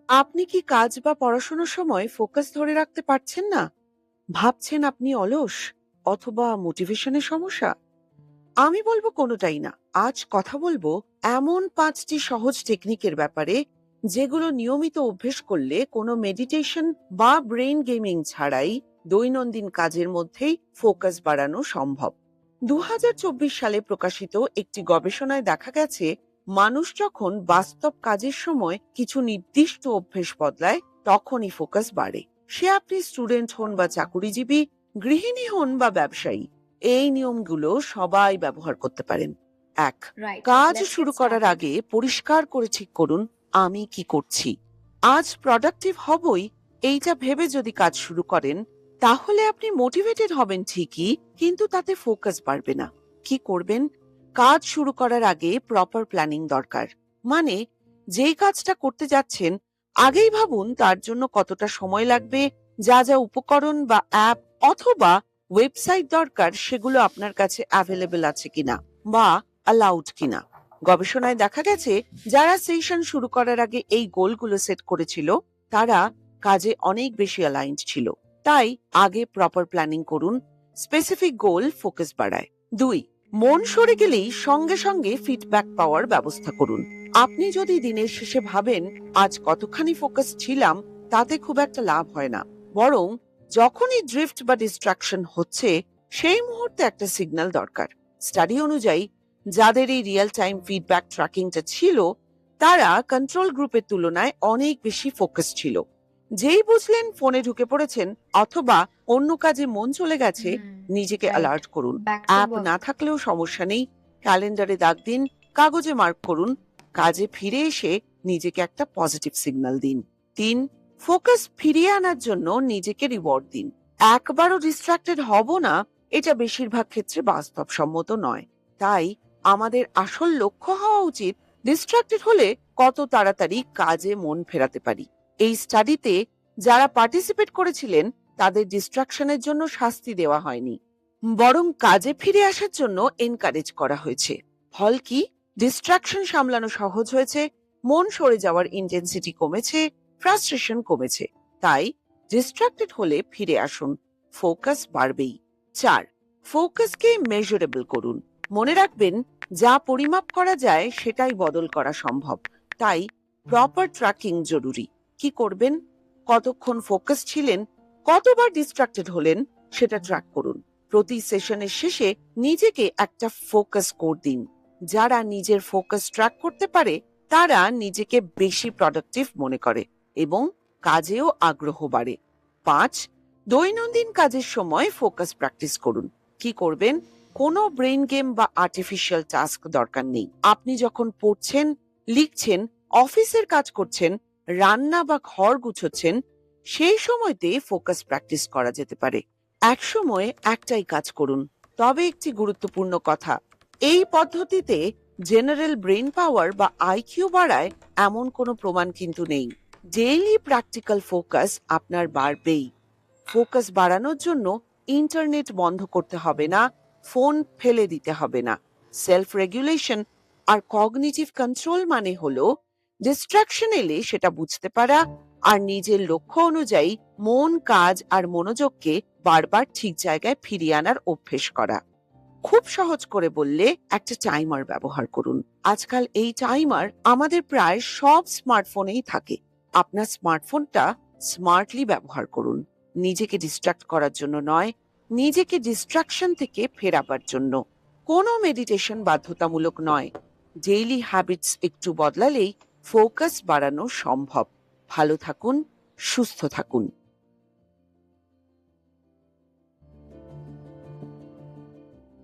আপনি কি কাজ বা পড়াশোনার সময় ফোকাস ধরে রাখতে পারছেন না? ভাবছেন আপনি অলস অথবা মোটিভেশনের সমস্যা? আমি বলবো কোনোটাই না। আজ কথা বলবো এমন ৫টি সহজ টেকনিকের ব্যাপারে যেগুলো নিয়মিত অভ্যেস করলে কোনো মেডিটেশন বা ব্রেইন গেমিং ছাড়াই দৈনন্দিন কাজের মধ্যেই ফোকাস বাড়ানো সম্ভব। ২০২৪ সালে প্রকাশিত একটি গবেষণায় দেখা গেছে মানুষ যখন বাস্তব কাজের সময় কিছু নির্দিষ্ট অভ্যেস বদলায় তখনই ফোকাস বাড়ে। সে আপনি স্টুডেন্ট হন বা চাকুরিজীবী, গৃহিণী হন বা ব্যবসায়ী, এই নিয়মগুলো সবাই ব্যবহার করতে পারেন। ১, রাইট, কাজ লেটস শুরু গেট করার স্টার্টেড। আগে পরিষ্কার করে ঠিক করুন আমি কি করছি। আজ প্রোডাক্টিভ হবই, এইটা ভেবে যদি কাজ শুরু করেন তাহলে আপনি মোটিভেটেড হবেন ঠিকই, কিন্তু তাতে ফোকাস বাড়বে না। কি করবেন? কাজ শুরু করার আগে প্রপার প্ল্যানিং দরকার। মানে, যেই কাজটা করতে যাচ্ছেন আগেই ভাবুন তার জন্য কতটা সময় লাগবে, যা যা উপকরণ বা অ্যাপ অথবা ওয়েবসাইট দরকার সেগুলো আপনার কাছে অ্যাভেলেবল আছে কিনা বা অ্যালাউড কিনা। গবেষণায় দেখা গেছে যারা সেশন শুরু করার আগে এই গোলগুলো সেট করেছিল তারা কাজে অনেক বেশি অ্যালাইন্ড ছিল। তাই আগে প্রপার প্ল্যানিং করুন। স্পেসিফিক গোল ফোকাস বাড়ায়। ২, মন সরে গেলেই সঙ্গে সঙ্গে ফিডব্যাক পাওয়ার ব্যবস্থা করুন। আপনি যদি দিনের শেষে ভাবেন আজ কতখানি ফোকাস ছিলাম, তাতে খুব একটা লাভ হয় না। বরং যখনই ড্রিফট বা ডিস্ট্রাকশন হচ্ছে সেই মুহূর্তে একটা সিগন্যাল দরকার। স্টাডি অনুযায়ী যাদের এই রিয়েল টাইম ফিডব্যাক ট্র্যাকিংটা ছিল তারা কন্ট্রোল গ্রুপের তুলনায় অনেক বেশি ফোকাস ছিল। যেই বুঝলেন ফোনে ঢুকে পড়েছেন অথবা অন্য কাজে মন চলে গেছে, হুম, নিজেকে রাইট। অ্যালার্ট করুন। Back to app work. না থাকলেও সমস্যা নেই, ক্যালেন্ডারে দাগ দিন, কাগজে মার্ক করুন। কাজে ফিরে এসে নিজেকে একটা পজিটিভ সিগন্যাল দিন। ৩, ফোকাস ফিরিয়ে আনার জন্য নিজেকে রিওয়ার্ড দিন। একবারও ডিস্ট্রাক্টেড হব না, এটা বেশিরভাগ ক্ষেত্রে বাস্তবসম্মত নয়। তাই আমাদের আসল লক্ষ্য হওয়া উচিত ডিস্ট্রাক্টেড হলে কত তাড়াতাড়ি কাজে মন ফেরাতে পারি। এই স্টাডিতে যারা পার্টিসিপেট করেছিলেন তাদের ডিস্ট্রাকশনের জন্য শাস্তি দেওয়া হয়নি, বরং কাজে ফিরে আসার জন্য এনকারেজ করা হয়েছে। ফল কি? ডিস্ট্রাকশন সামলানো সহজ হয়েছে, মন সরে যাওয়ার ইন্টেন্সিটি কমেছে, ফ্রাস্ট্রেশন কমেছে। তাই ডিস্ট্রাক্টেড হলে ফিরে আসুন, ফোকাস বাড়বেই। ৪, ফোকাসকে মেজারেবল করুন। মনে রাখবেন যা পরিমাপ করা যায় সেটাই বদল করা সম্ভব। তাই প্রপার ট্র্যাকিং জরুরি। কি করবেন? কতক্ষণ ফোকাস ছিলেন, কতবার ডিস্ট্রাক্টেড হলেন সেটা ট্র্যাক করুন। প্রতি সেশনের শেষে নিজেকে একটা ফোকাস স্কোর দিন। যারা নিজের ফোকাস ট্র্যাক করতে পারে তারা নিজেকে বেশি প্রোডাক্টিভ মনে করে এবং কাজেও আগ্রহ বাড়ে। ৫, দৈনন্দিন কাজের সময় ফোকাস প্র্যাকটিস করুন। কি করবেন? কোনো ব্রেইন গেম বা আর্টিফিশিয়াল টাস্ক দরকার নেই। আপনি যখন পড়ছেন, লিখছেন, অফিসের কাজ করছেন, রান্না বা ঘর গুছোচ্ছেন, সেই সময়তে ফোকাস প্র্যাকটিস করা যেতে পারে। এক সময়ে একটাই কাজ করুন। তবে একটি গুরুত্বপূর্ণ কথা, এই পদ্ধতিতে জেনারেল ব্রেন পাওয়ার বা আইকিউ বাড়ায় এমন কোনো প্রমাণ কিন্তু নেই। ডেইলি প্র্যাকটিক্যাল ফোকাস আপনার বাড়বেই। ফোকাস বাড়ানোর জন্য ইন্টারনেট বন্ধ করতে হবে না, ফোন ফেলে দিতে হবে না। সেলফ রেগুলেশন আর কগনিটিভ কন্ট্রোল মানে হলো ডিস্ট্রাকশন এলে সেটা বুঝতে পারা আর নিজের লক্ষ্য অনুযায়ী মন, কাজ আর মনোযোগকে বারবার ঠিক জায়গায় ফিরিয়ে আনার অভ্যেস করা। খুব সহজ করে বললে একটা টাইমার ব্যবহার করুন। আজকাল এই টাইমার আমাদের প্রায় সব স্মার্টফোনেই থাকে। আপনার স্মার্টফোনটা স্মার্টলি ব্যবহার করুন, নিজেকে ডিস্ট্রাক্ট করার জন্য নয়, নিজেকে ডিস্ট্রাকশন থেকে ফেরাবার জন্য। কোনো মেডিটেশন বাধ্যতামূলক নয়, ডেইলি হ্যাবিটস একটু বদলালেই ফোকাস বাড়ানো সম্ভব। ভালো থাকুন, সুস্থ থাকুন।